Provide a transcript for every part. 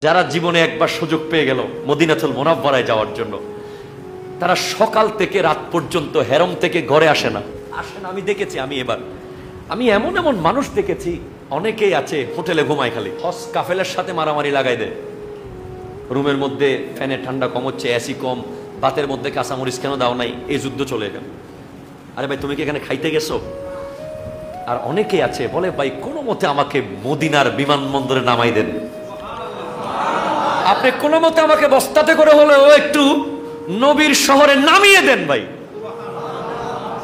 যারা জীবনে একবার সুযোগ পেয়ে গেল মদিনাতুল মুনাওয়ারায় যাওয়ার জন্য, তারা সকাল থেকে রাত পর্যন্ত হেরম থেকে ঘরে আসে না। আমি দেখেছি, আমি এমন এমন মানুষ দেখেছি, অনেকেই আছে হোটেলে ঘুমায়, খালি হজ কাফেলার সাথে মারামারি লাগাই দেয়। রুমের মধ্যে ফ্যানের ঠান্ডা কম হচ্ছে, এসি কম, ভাতের মধ্যে কাঁচামরিচ কেন দাও নাই, এই যুদ্ধ চলে গেল। আরে ভাই, তুমি কি এখানে খাইতে গেছো? আর অনেকেই আছে বলে, ভাই কোনো মতে আমাকে মদিনার বিমানবন্দরে নামাই দেন, আপনি কোনো মতে আমাকে বস্তাতে করে হলেও একটু নবীর শহরে নামিয়ে দেন ভাই,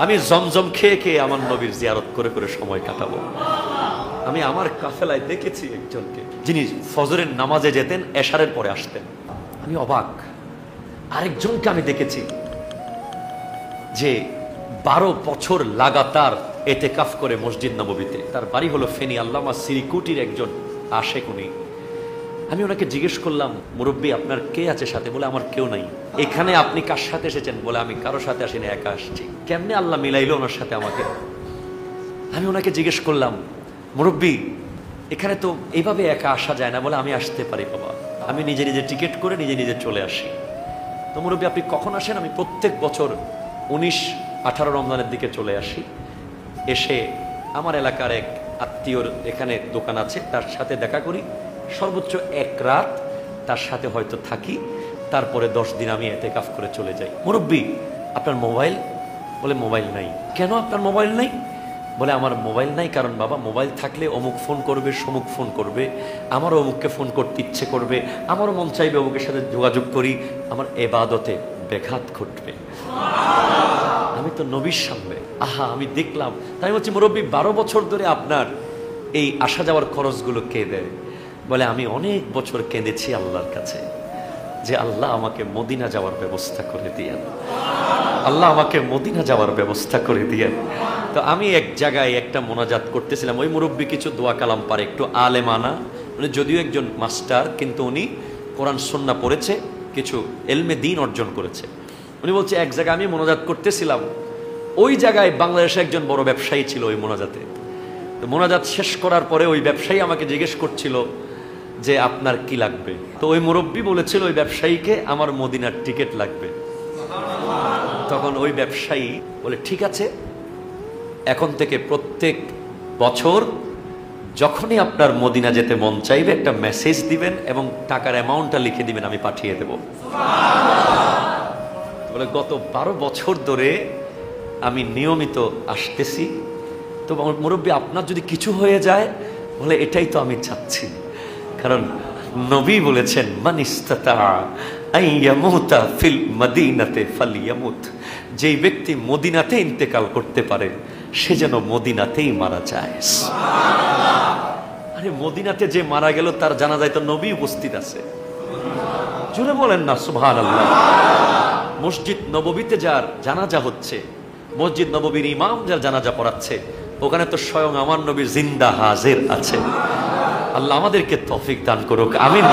আমি জমজম খেয়ে খেয়ে আমার নবীর জিয়ারত করে করে সময় কাটাবো। আমি আমার কাফেলায় দেখেছি একজনকে, যিনি ফজরের নামাজে যেতেন, এশারের পরে আসতেন। আমি অবাক। আরেকজনকে আমি দেখেছি যে 12 বছর লাগাতার এতেকাফ করে মসজিদ নববীতে। তার বাড়ি হলো ফেনী, আল্লামা সিরিকুটির একজন আশেক উনি। আমি ওনাকে জিজ্ঞেস করলাম, মুরব্বী আপনার কে আছে সাথে? বলে আমার কেউ নাই। এখানে আপনি কার সাথে এসেছেন? বলে আমি কারো সাথে আসিনি, একা আসছি। কেমনে আল্লাহ মিলাইলো ওনার সাথে আমাকে? আমি ওনাকে জিজ্ঞেস করলাম, মুরব্বী এখানে তো এইভাবে একা আসা যায় না। বলে আমি আসতে পারি বাবা, আমি নিজে নিজে টিকিট করে নিজে নিজে চলে আসি। তো মুরব্বী আপনি কখন আসেন? আমি প্রত্যেক বছর 19-18 রমজানের দিকে চলে আসি। এসে আমার এলাকার এক আত্মীয়র এখানে দোকান আছে, তার সাথে দেখা করি, সর্বোচ্চ 1 রাত তার সাথে হয়তো থাকি, তারপরে 10 দিন আমি এতেকাফ করে চলে যাই। মুরব্বী আপনার মোবাইল? বলে মোবাইল নাই। কেন আপনার মোবাইল নাই? বলে আমার মোবাইল নাই কারণ বাবা, মোবাইল থাকলে অমুক ফোন করবে, সমুক ফোন করবে, আমারও অমুককে ফোন করতে ইচ্ছে করবে, আমারও মন চাইবে অমুকের সাথে যোগাযোগ করি, আমার এবাদতে ব্যাঘাত ঘটবে। আমি তো নবীর সামনে, আহা আমি দেখলাম। তাই বলছি, মুরব্বী 12 বছর ধরে আপনার এই আসা যাওয়ার খরচগুলো কে দেয়? বলে আমি অনেক বছর কেঁদেছি আল্লাহর কাছে যে আল্লাহ আমাকে মদিনা যাওয়ার ব্যবস্থা করে দিয়েন, আল্লাহ আমাকে মদিনা যাওয়ার ব্যবস্থা করে দিয়েন। তো আমি এক জায়গায় একটা মোনাজাত করতেছিলাম, ওই মুরব্বী কিছু দোয়া কালাম পারে, একটু আলেমানা, উনি যদিও একজন মাস্টার, কিন্তু উনি কোরআন সুন্নাহ পড়েছে, কিছু এলমে দ্বীন অর্জন করেছে। উনি বলছে এক জায়গায় আমি মোনাজাত করতেছিলাম, ওই জায়গায় বাংলাদেশে একজন বড় ব্যবসায়ী ছিল ওই মোনাজাতে। তো মোনাজাত শেষ করার পরে ওই ব্যবসায়ী আমাকে জিজ্ঞেস করছিল যে আপনার কি লাগবে? তো ওই মুরব্বী বলেছিল ওই ব্যবসায়ীকে আমার মদিনার টিকিট লাগবে। তখন ওই ব্যবসায়ী বলে ঠিক আছে, এখন থেকে প্রত্যেক বছর যখনই আপনার মদিনা যেতে মন চাইবে একটা মেসেজ দিবেন এবং টাকার অ্যামাউন্টটা লিখে দিবেন, আমি পাঠিয়ে দেব। বলে গত 12 বছর ধরে আমি নিয়মিত আসতেছি। তো মুরব্বী আপনার যদি কিছু হয়ে যায়? বলে এটাই তো আমি চাচ্ছি, কারণ নবী বলেছেন মান ইসতাতা আন ইয়ামুতা ফিল মদিনাতে ফালিয়ামুত, যেই ব্যক্তি মদিনাতে ইন্তেকাল করতে পারে সে যেন মদিনাতেই মারা যায়। আরে মদিনাতে যে মারা গেল তার জানাজায় তো নবী উপস্থিত আছে, জোরে বলেন না সুবহানাল্লাহ। মসজিদ নববীতে যার জানাজা হচ্ছে, মসজিদ নববীর ইমাম যার জানাজা পড়াচ্ছে, ওখানে তো স্বয়ং আমার নবী জিন্দা হাজির আছে। আল্লাহ আমাদেরকে তৌফিক দান করুক, আমিন।